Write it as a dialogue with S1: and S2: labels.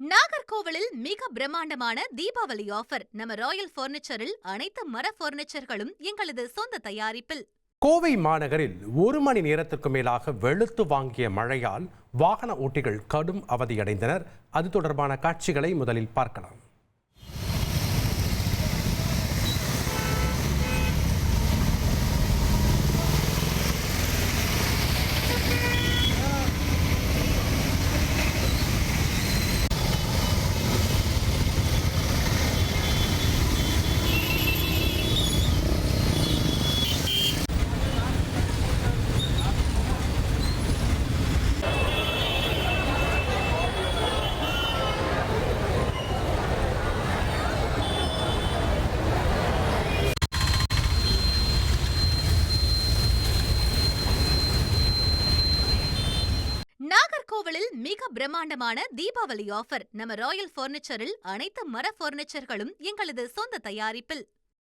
S1: நாகர்கோவிலில் மிக பிரம்மாண்டமான தீபாவளி ஆஃபர். நம்ம ராயல் பர்னிச்சரில் அனைத்து மர பர்னிச்சர்களும் எங்களது சொந்த தயாரிப்பில்.
S2: கோவை மாநகரில் 1 மணி நேரத்திற்கு மேலாக வெளுத்து வாங்கிய மழையால் வாகன ஓட்டிகள் கடும் அவதியடைந்தனர். அது தொடர்பான காட்சிகளை முதலில் பார்க்கலாம்.
S1: நாகர்கோவிலில் மிக பிரம்மாண்டமான தீபாவளி ஆஃபர். நம்ம ராயல் பர்னிச்சரில் அனைத்து மர பர்னிச்சர்களும் எங்களது சொந்த தயாரிப்பில்.